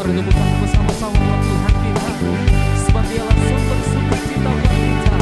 Mari kita bersama-sama Tuhan kita, sebab Dialah sumber sukacita wanita.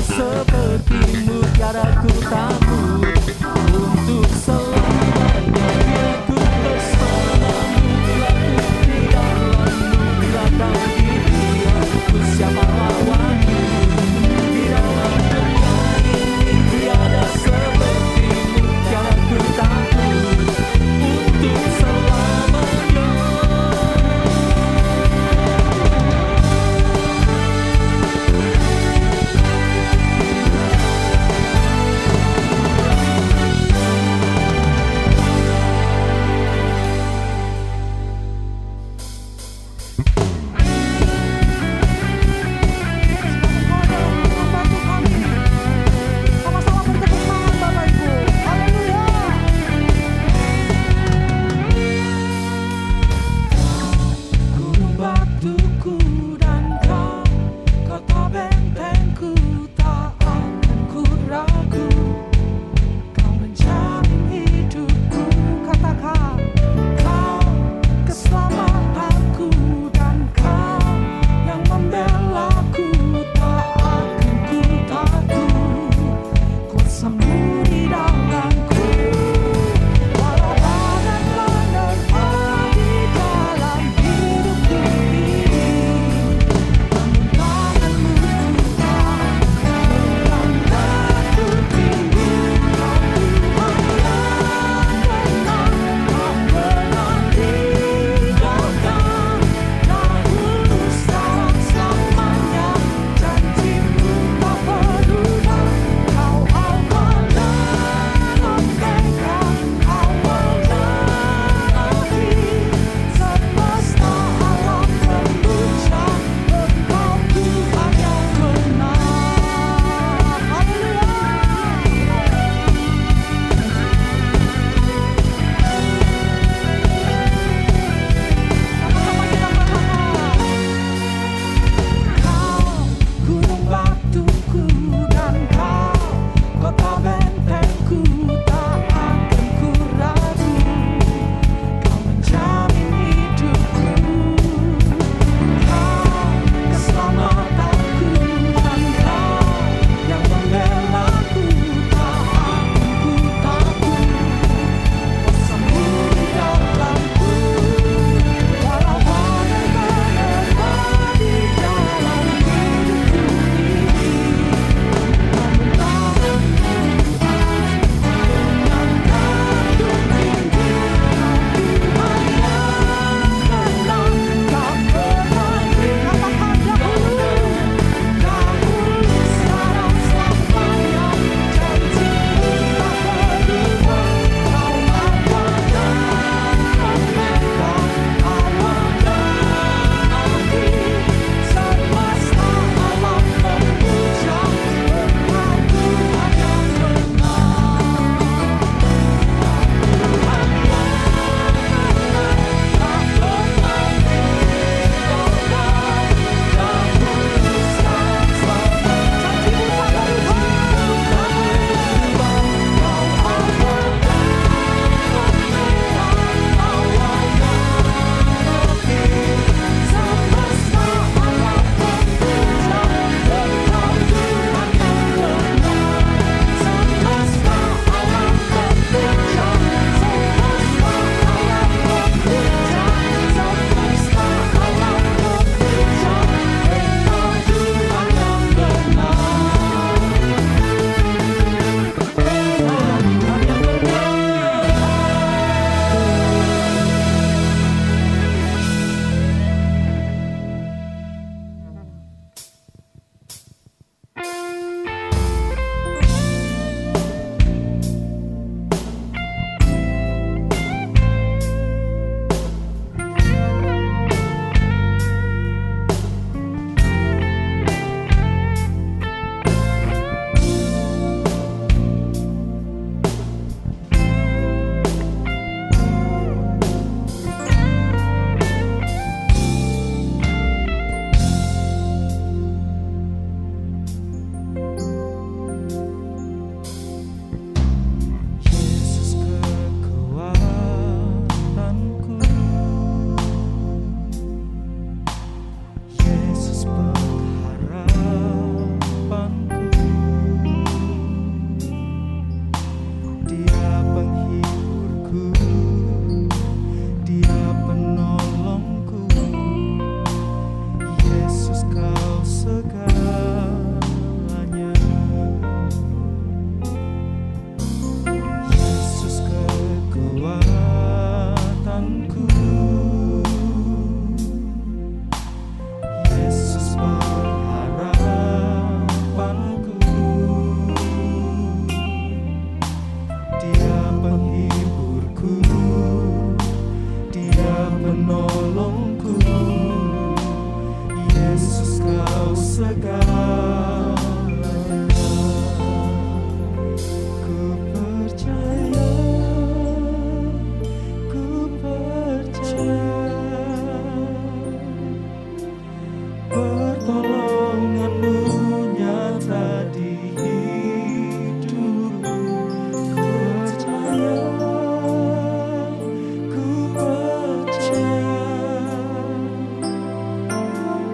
Sepertimu tiada ku takut, untuk selamanya aku bersamamu. Bila ku di dalammu, bila kau di pihakku, siapa lawanmu? Di dalam dunia ini tiada sepertimu, tiada ku takut, untuk selamanya.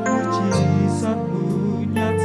Mujizat-Mu nyata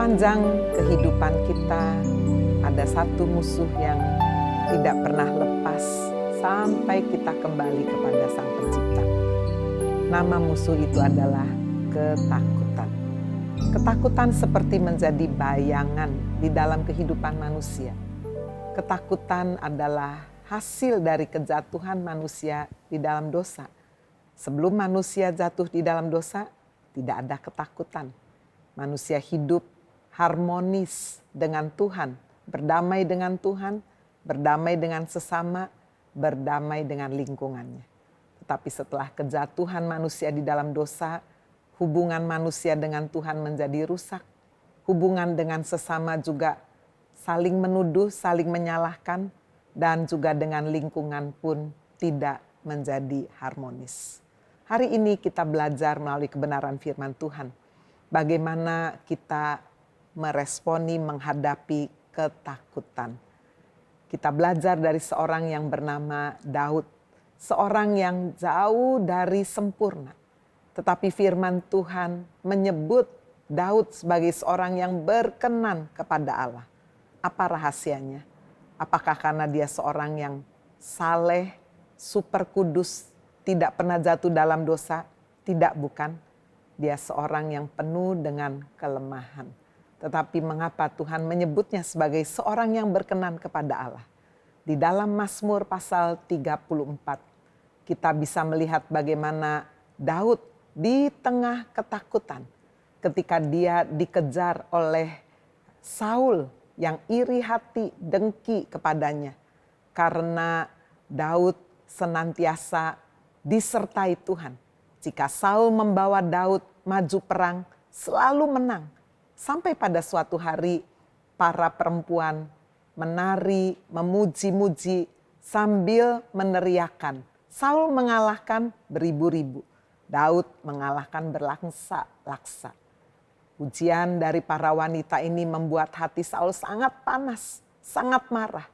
Sepanjang kehidupan kita ada satu musuh yang tidak pernah lepas sampai kita kembali kepada Sang Pencipta. Nama musuh itu adalah ketakutan. Ketakutan seperti menjadi bayangan di dalam kehidupan manusia. Ketakutan adalah hasil dari kejatuhan manusia di dalam dosa. Sebelum manusia jatuh di dalam dosa, tidak ada ketakutan. Manusia hidup harmonis dengan Tuhan, berdamai dengan Tuhan, berdamai dengan sesama, berdamai dengan lingkungannya. Tetapi setelah kejatuhan manusia di dalam dosa, hubungan manusia dengan Tuhan menjadi rusak. Hubungan dengan sesama juga saling menuduh, saling menyalahkan, dan juga dengan lingkungan pun tidak menjadi harmonis. Hari ini kita belajar melalui kebenaran firman Tuhan, bagaimana kita meresponi, menghadapi ketakutan. Kita belajar dari seorang yang bernama Daud, seorang yang jauh dari sempurna. Tetapi firman Tuhan menyebut Daud sebagai seorang yang berkenan kepada Allah. Apa rahasianya? Apakah karena dia seorang yang saleh, super kudus, tidak pernah jatuh dalam dosa? Tidak, bukan. Dia seorang yang penuh dengan kelemahan. Tetapi mengapa Tuhan menyebutnya sebagai seorang yang berkenan kepada Allah? Di dalam Mazmur pasal 34, kita bisa melihat bagaimana Daud di tengah ketakutan ketika dia dikejar oleh Saul yang iri hati, dengki kepadanya. Karena Daud senantiasa disertai Tuhan. Jika Saul membawa Daud maju perang, selalu menang. Sampai pada suatu hari para perempuan menari, memuji-muji sambil meneriakan. Saul mengalahkan beribu-ribu, Daud mengalahkan berlaksa-laksa. Pujian dari para wanita ini membuat hati Saul sangat panas, sangat marah.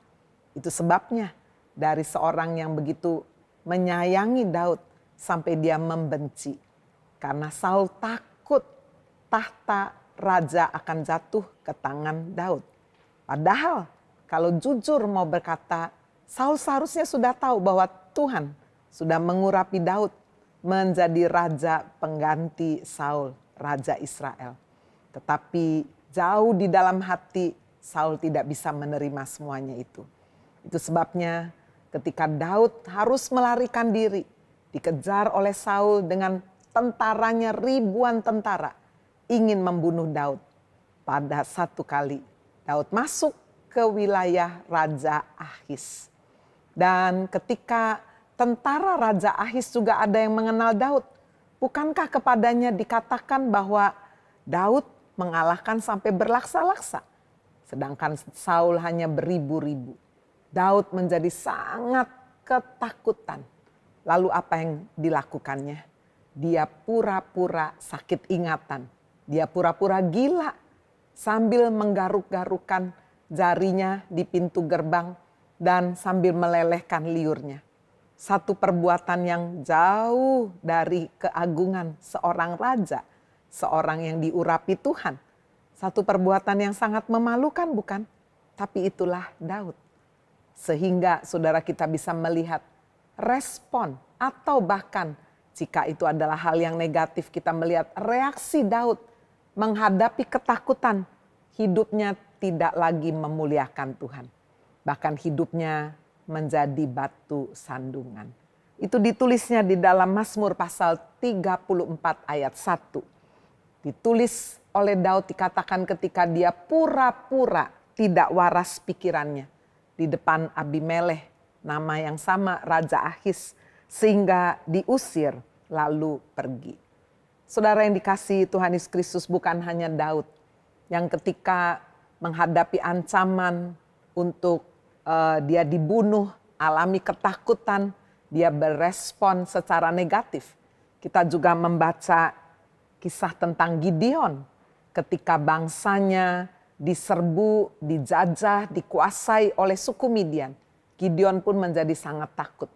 Itu sebabnya dari seorang yang begitu menyayangi Daud sampai dia membenci. Karena Saul takut tahta raja akan jatuh ke tangan Daud. Padahal kalau jujur mau berkata, Saul seharusnya sudah tahu bahwa Tuhan sudah mengurapi Daud menjadi raja pengganti Saul, raja Israel. Tetapi jauh di dalam hati Saul tidak bisa menerima semuanya itu. Itu sebabnya ketika Daud harus melarikan diri, dikejar oleh Saul dengan tentaranya ribuan tentara, ingin membunuh Daud. Pada satu kali Daud masuk ke wilayah Raja Ahis. Dan ketika tentara Raja Ahis juga ada yang mengenal Daud, bukankah kepadanya dikatakan bahwa Daud mengalahkan sampai berlaksa-laksa, sedangkan Saul hanya beribu-ribu. Daud menjadi sangat ketakutan. Lalu apa yang dilakukannya? Dia pura-pura sakit ingatan. Dia pura-pura gila sambil menggaruk-garukan jarinya di pintu gerbang dan sambil melelehkan liurnya. Satu perbuatan yang jauh dari keagungan seorang raja, seorang yang diurapi Tuhan. Satu perbuatan yang sangat memalukan, bukan? Tapi itulah Daud. Sehingga saudara kita bisa melihat respon atau bahkan jika itu adalah hal yang negatif, kita melihat reaksi Daud menghadapi ketakutan. Hidupnya tidak lagi memuliakan Tuhan. Bahkan hidupnya menjadi batu sandungan. Itu ditulisnya di dalam Mazmur pasal 34 ayat 1. Ditulis oleh Daud, dikatakan ketika dia pura-pura tidak waras pikirannya di depan Abimelekh, nama yang sama Raja Ahis, sehingga diusir lalu pergi. Saudara yang dikasihi Tuhan Yesus Kristus, bukan hanya Daud yang ketika menghadapi ancaman untuk dia dibunuh, alami ketakutan, dia berespon secara negatif. Kita juga membaca kisah tentang Gideon ketika bangsanya diserbu, dijajah, dikuasai oleh suku Midian. Gideon pun menjadi sangat takut.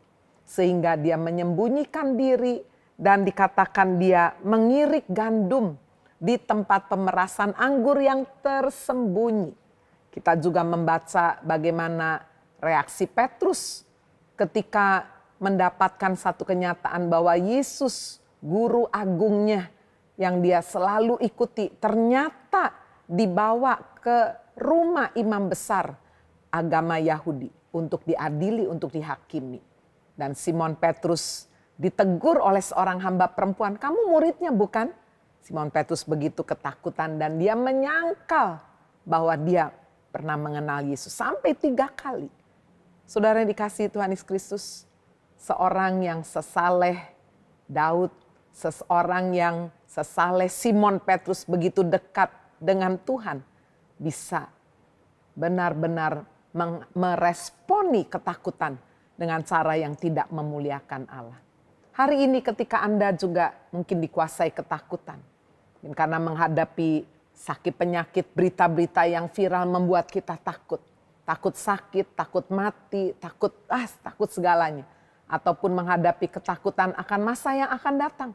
Sehingga dia menyembunyikan diri dan dikatakan dia mengirik gandum di tempat pemerasan anggur yang tersembunyi. Kita juga membaca bagaimana reaksi Petrus ketika mendapatkan satu kenyataan bahwa Yesus, guru agungnya yang dia selalu ikuti, ternyata dibawa ke rumah imam besar agama Yahudi untuk diadili, untuk dihakimi. Dan Simon Petrus ditegur oleh seorang hamba perempuan, "Kamu muridnya bukan?" Simon Petrus begitu ketakutan dan dia menyangkal bahwa dia pernah mengenal Yesus sampai 3 kali. Saudara yang dikasihi Tuhan Yesus Kristus, seorang yang sesaleh Daud, seseorang yang sesaleh Simon Petrus begitu dekat dengan Tuhan, bisa benar-benar meresponi ketakutan dengan cara yang tidak memuliakan Allah. Hari ini ketika Anda juga mungkin dikuasai ketakutan, karena menghadapi sakit penyakit, berita-berita yang viral membuat kita takut. Takut sakit, takut mati, takut segalanya. Ataupun menghadapi ketakutan akan masa yang akan datang.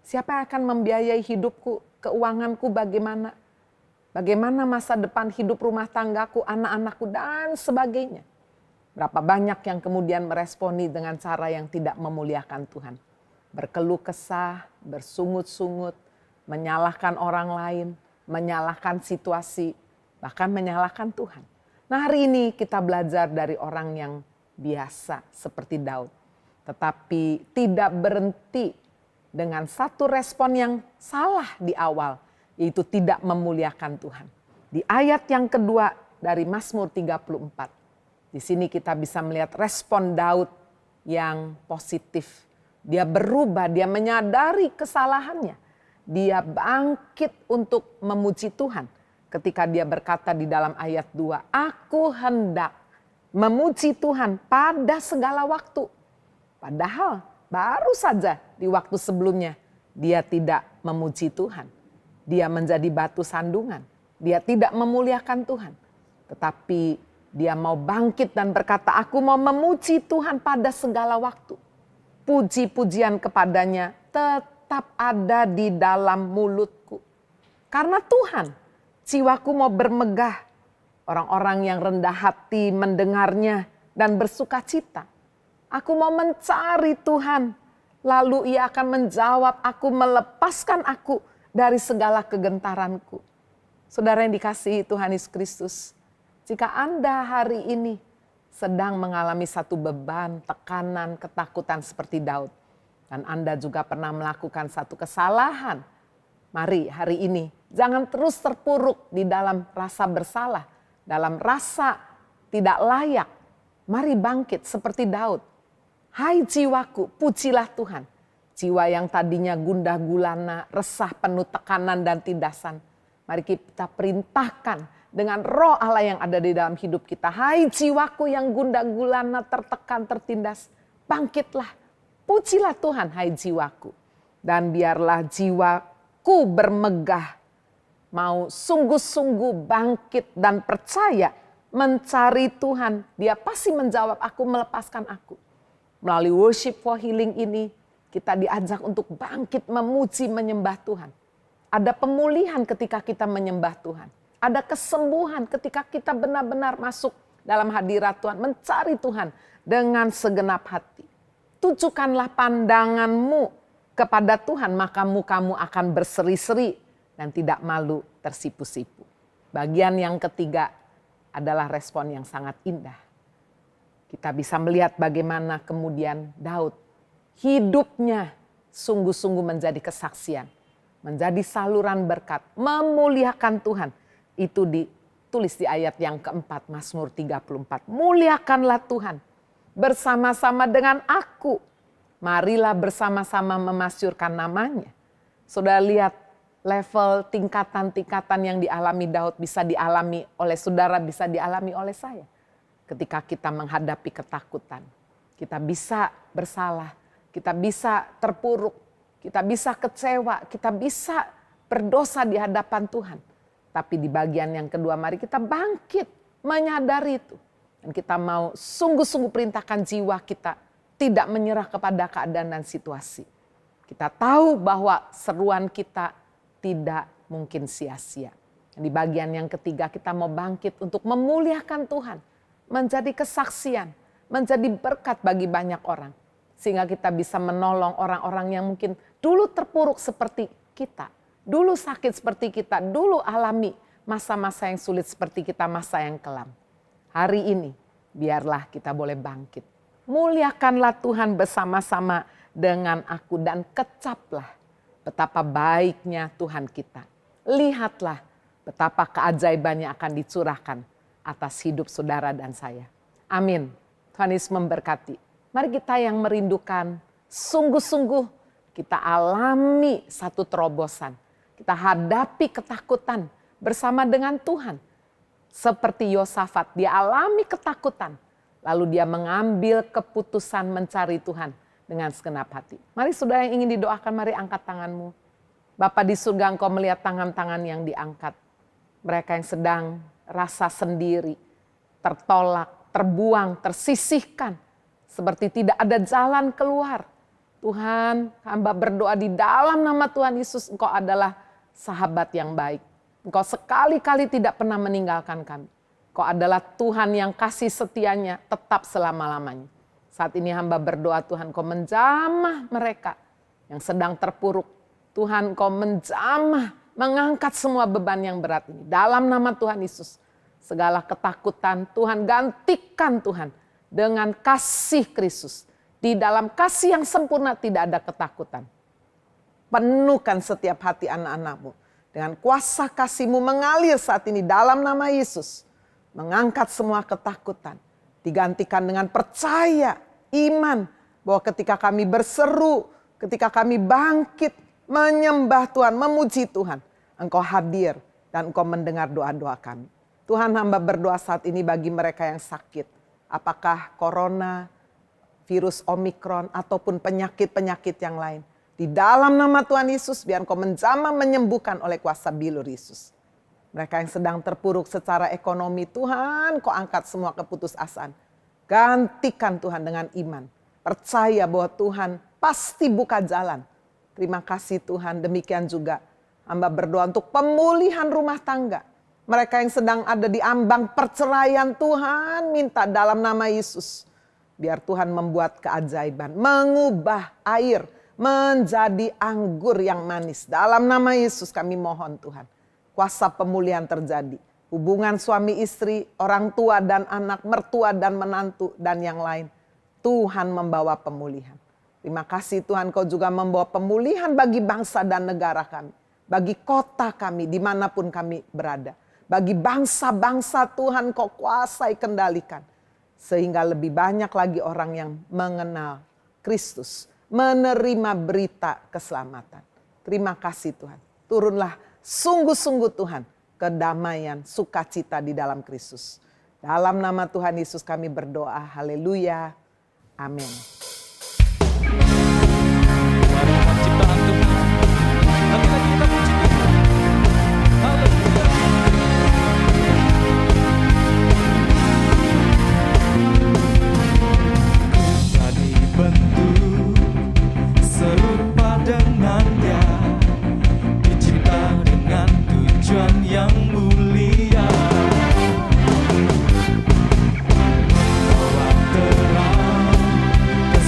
Siapa yang akan membiayai hidupku, keuanganku bagaimana? Bagaimana masa depan hidup rumah tanggaku, anak-anakku dan sebagainya. Berapa banyak yang kemudian meresponi dengan cara yang tidak memuliakan Tuhan. Berkeluh kesah, bersungut-sungut, menyalahkan orang lain, menyalahkan situasi, bahkan menyalahkan Tuhan. Nah, hari ini kita belajar dari orang yang biasa seperti Daud. Tetapi tidak berhenti dengan satu respon yang salah di awal, yaitu tidak memuliakan Tuhan. Di ayat yang kedua dari Mazmur 34, di sini kita bisa melihat respon Daud yang positif. Dia berubah, dia menyadari kesalahannya. Dia bangkit untuk memuji Tuhan. Ketika dia berkata di dalam ayat 2, "Aku hendak memuji Tuhan pada segala waktu." Padahal baru saja di waktu sebelumnya dia tidak memuji Tuhan. Dia menjadi batu sandungan. Dia tidak memuliakan Tuhan. Tetapi dia mau bangkit dan berkata, "Aku mau memuji Tuhan pada segala waktu." Puji-pujian kepadanya tetap ada di dalam mulutku. Karena Tuhan, jiwaku mau bermegah. Orang-orang yang rendah hati mendengarnya dan bersuka cita. Aku mau mencari Tuhan. Lalu ia akan menjawab, aku melepaskan aku dari segala kegentaranku. Saudara yang dikasihi Tuhan Yesus Kristus, jika Anda hari ini sedang mengalami satu beban, tekanan, ketakutan seperti Daud, dan Anda juga pernah melakukan satu kesalahan, mari hari ini jangan terus terpuruk di dalam rasa bersalah, dalam rasa tidak layak. Mari bangkit seperti Daud. "Hai jiwaku, pujilah Tuhan." Jiwa yang tadinya gundah gulana, resah, penuh tekanan dan tindasan. Mari kita perintahkan dengan roh Allah yang ada di dalam hidup kita. "Hai jiwaku yang gundah gulana, tertekan, tertindas, bangkitlah. Pujilah Tuhan, hai jiwaku. Dan biarlah jiwaku bermegah. Mau sungguh-sungguh bangkit dan percaya mencari Tuhan. Dia pasti menjawab, aku melepaskan aku." Melalui worship for healing ini, kita diajak untuk bangkit memuji, menyembah Tuhan. Ada pemulihan ketika kita menyembah Tuhan. Ada kesembuhan ketika kita benar-benar masuk dalam hadirat Tuhan, mencari Tuhan dengan segenap hati. Tujukanlah pandanganmu kepada Tuhan, maka mukamu akan berseri-seri dan tidak malu tersipu-sipu. Bagian yang ketiga adalah respon yang sangat indah. Kita bisa melihat bagaimana kemudian Daud hidupnya sungguh-sungguh menjadi kesaksian, menjadi saluran berkat, memuliakan Tuhan. Itu ditulis di ayat yang keempat, Mazmur 34. "Muliakanlah Tuhan bersama-sama dengan aku. Marilah bersama-sama memasyurkan namanya." Saudara lihat level tingkatan-tingkatan yang dialami Daud bisa dialami oleh saudara, bisa dialami oleh saya. Ketika kita menghadapi ketakutan, kita bisa bersalah, kita bisa terpuruk, kita bisa kecewa, kita bisa berdosa di hadapan Tuhan. Tapi di bagian yang kedua, mari kita bangkit menyadari itu. Dan kita mau sungguh-sungguh perintahkan jiwa kita tidak menyerah kepada keadaan dan situasi. Kita tahu bahwa seruan kita tidak mungkin sia-sia. Di bagian yang ketiga kita mau bangkit untuk memuliakan Tuhan, menjadi kesaksian, menjadi berkat bagi banyak orang. Sehingga kita bisa menolong orang-orang yang mungkin dulu terpuruk seperti kita, dulu sakit seperti kita, dulu alami masa-masa yang sulit seperti kita, masa yang kelam. Hari ini biarlah kita boleh bangkit. Muliakanlah Tuhan bersama-sama dengan aku dan kecaplah betapa baiknya Tuhan kita. Lihatlah betapa keajaibannya akan dicurahkan atas hidup saudara dan saya. Amin. Tuhan Yesus memberkati. Mari kita yang merindukan, sungguh-sungguh kita alami satu terobosan. Kita hadapi ketakutan bersama dengan Tuhan. Seperti Yosafat, dia alami ketakutan. Lalu dia mengambil keputusan mencari Tuhan dengan segenap hati. Mari saudara yang ingin didoakan, mari angkat tanganmu. Bapa di surga, Engkau melihat tangan-tangan yang diangkat. Mereka yang sedang rasa sendiri, tertolak, terbuang, tersisihkan. Seperti tidak ada jalan keluar. Tuhan, hamba berdoa di dalam nama Tuhan Yesus, Engkau adalah sahabat yang baik. Engkau sekali-kali tidak pernah meninggalkan kami. Engkau adalah Tuhan yang kasih setianya tetap selama-lamanya. Saat ini hamba berdoa, Tuhan, Engkau menjamah mereka yang sedang terpuruk. Tuhan, Engkau menjamah, mengangkat semua beban yang berat ini. Dalam nama Tuhan Yesus, segala ketakutan Tuhan gantikan Tuhan dengan kasih Kristus. Di dalam kasih yang sempurna tidak ada ketakutan. Penuhkan setiap hati anak-anak-Mu dengan kuasa kasih-Mu mengalir saat ini dalam nama Yesus. Mengangkat semua ketakutan. Digantikan dengan percaya, iman. Bahwa ketika kami berseru, ketika kami bangkit, menyembah Tuhan, memuji Tuhan. Engkau hadir dan Engkau mendengar doa-doa kami. Tuhan, hamba berdoa saat ini bagi mereka yang sakit. Apakah corona, virus Omikron, ataupun penyakit-penyakit yang lain. Di dalam nama Tuhan Yesus, biar Engkau menjamah menyembuhkan oleh kuasa bilur Yesus. Mereka yang sedang terpuruk secara ekonomi, Tuhan, Kau angkat semua keputusasaan. Gantikan Tuhan dengan iman. Percaya bahwa Tuhan pasti buka jalan. Terima kasih Tuhan, demikian juga hamba berdoa untuk pemulihan rumah tangga. Mereka yang sedang ada di ambang perceraian, Tuhan minta dalam nama Yesus. Biar Tuhan membuat keajaiban, mengubah air menjadi anggur yang manis. Dalam nama Yesus kami mohon Tuhan. Kuasa pemulihan terjadi. Hubungan suami istri, orang tua dan anak, mertua dan menantu dan yang lain. Tuhan membawa pemulihan. Terima kasih Tuhan, Kau juga membawa pemulihan bagi bangsa dan negara kami. Bagi kota kami, dimanapun kami berada. Bagi bangsa-bangsa Tuhan Kau kuasai kendalikan. Sehingga lebih banyak lagi orang yang mengenal Kristus. Menerima berita keselamatan. Terima kasih Tuhan. Turunlah sungguh-sungguh Tuhan. Kedamaian, sukacita di dalam Kristus. Dalam nama Tuhan Yesus kami berdoa. Haleluya. Amin. Mari umat ciptaan Tuhan, lagi-lagi kita puji Tuhan. Haleluya. Kita dibentuk serupa dengan Dia, dicipta dengan tujuan yang mulia. Membawa terang ke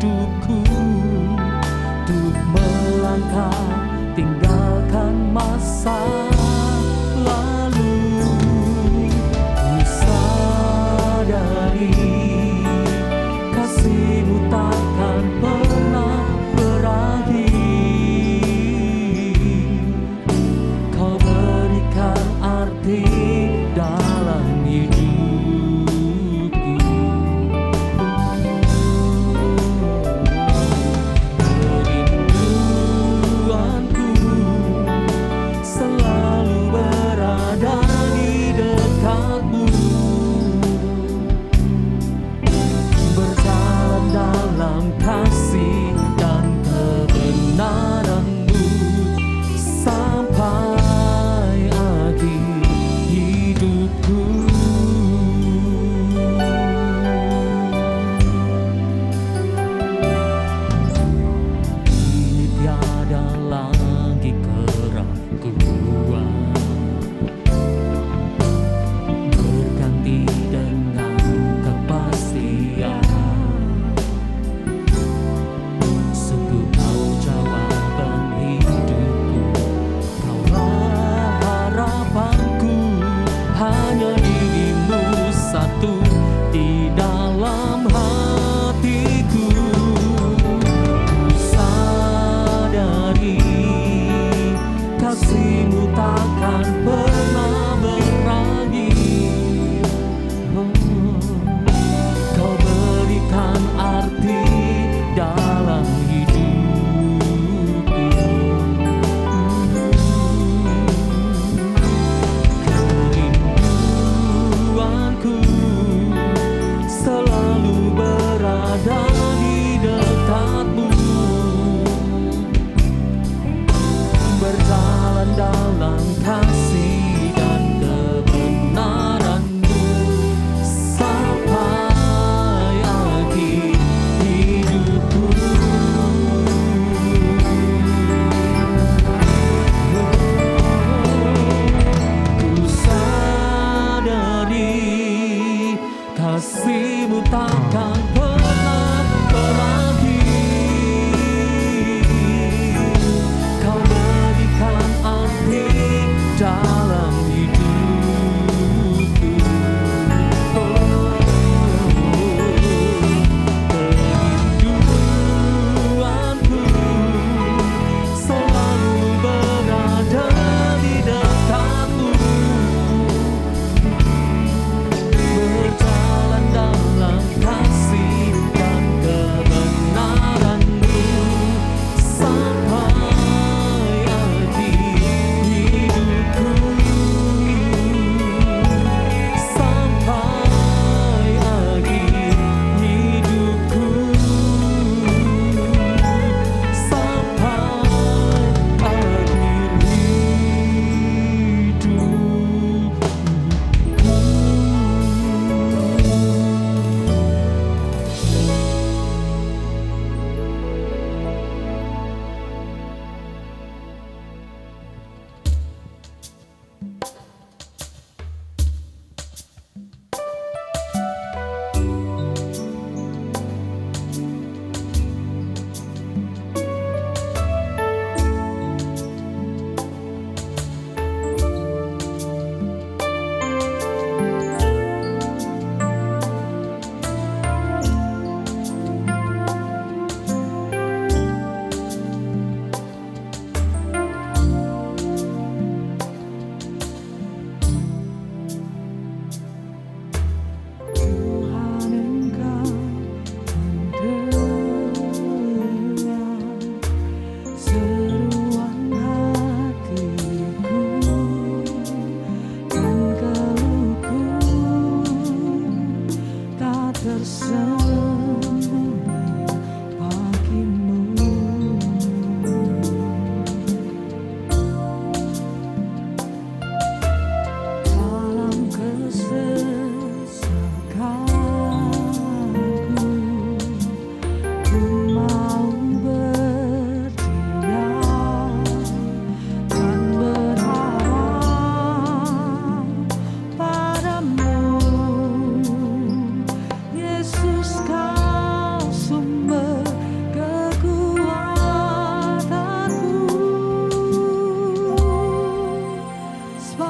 hidupku, untuk melangkah tinggalkan masa lalu. Ku sadari kasih-Mu takkan pernah berakhir. Kau berikan arti dalam hidupku.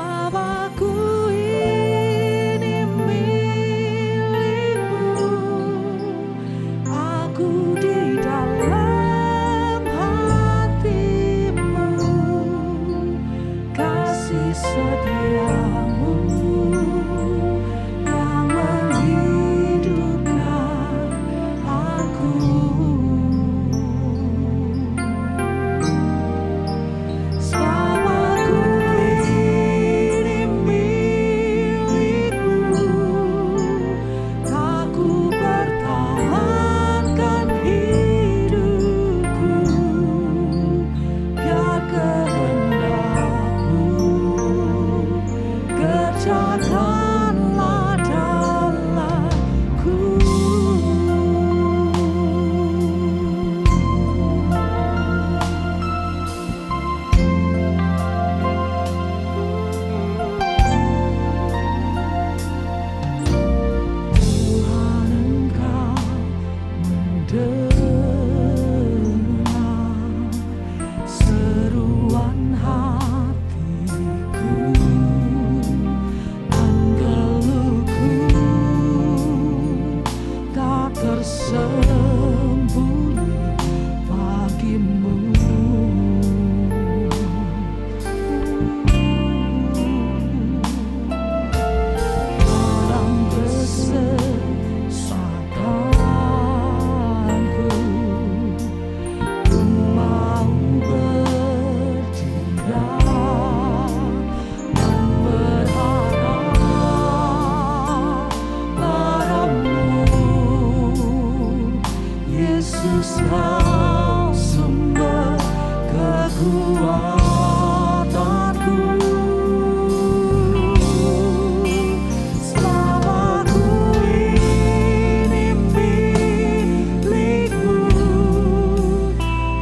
Selamaku ini milikmu, aku di dalam hatimu, kasih setiamu yang menghidupkan aku. Selamaku ini milikmu, aku pertahankan hidupku, biar kehendakmu kerjakanlah dalamku. Tuhan, Engkau mendengar seruan hatiku dan geluhku, tak tersembunyi bagimu. Dalam kesesakanku, ku mau berdiam dan berharap padamu. Yesus, Kau sumber kekuatanku. Selamaku ini milikmu,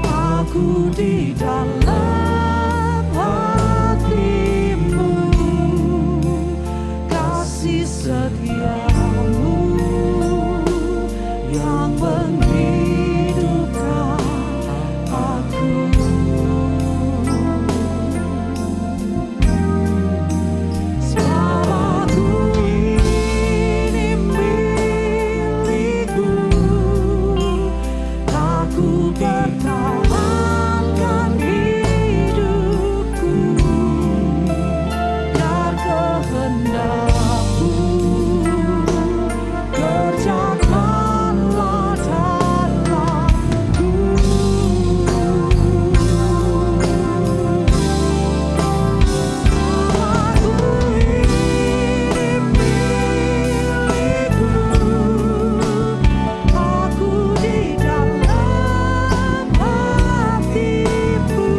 aku di dalam hatimu, kasih setiamu yang menghidupkan aku. Selamaku ini milikmu, aku pertahankan hidupku, biar kehendakmu kerjakanlah dalamku. Selamaku ini milikmu, aku di dalam hatimu,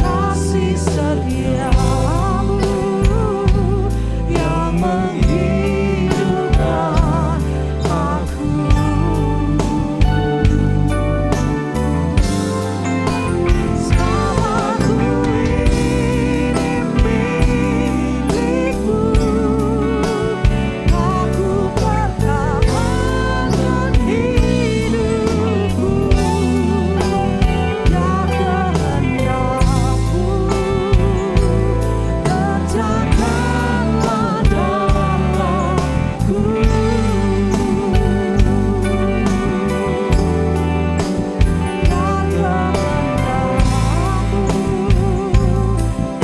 kasih setiamu yang menghidupkan aku. Selamaku ini milikmu, aku pertahankan hidupku, biar kehendakmu kerjakanlah dalamku. Biar kehendakmu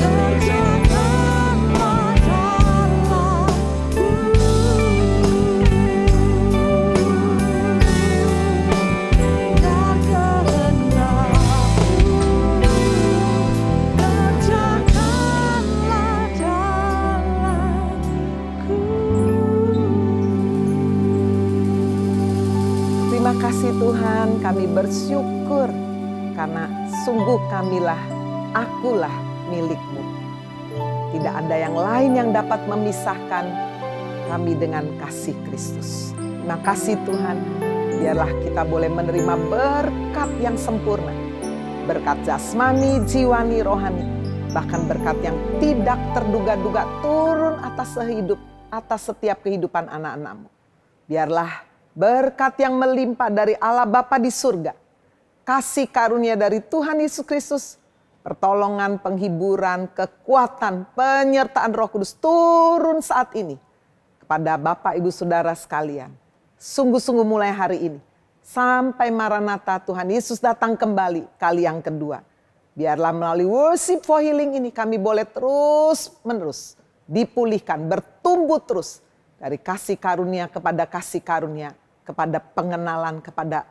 kerjakanlah dalamku. Biar kehendakmu kerjakanlah dalamku. Terima kasih Tuhan, kami bersyukur karena sungguh kamilah, akulah milik-Mu. Tidak ada yang lain yang dapat memisahkan kami dengan kasih Kristus. Terima kasih Tuhan, biarlah kita boleh menerima berkat yang sempurna. Berkat jasmani, jiwani, rohani. Bahkan berkat yang tidak terduga-duga turun atas setiap kehidupan anak-anak-Mu. Biarlah berkat yang melimpah dari Allah Bapa di surga, kasih karunia dari Tuhan Yesus Kristus, pertolongan, penghiburan, kekuatan, penyertaan Roh Kudus turun saat ini kepada Bapak, Ibu, Saudara sekalian. Sungguh-sungguh mulai hari ini sampai Maranatha Tuhan Yesus datang kembali kali yang kedua. Biarlah melalui worship for healing ini kami boleh terus menerus dipulihkan, bertumbuh terus dari kasih karunia kepada kasih karunia, kepada pengenalan, kepada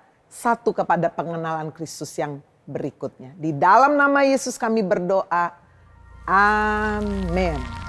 pengenalan Kristus yang berikutnya. Di dalam nama Yesus kami berdoa. Amin.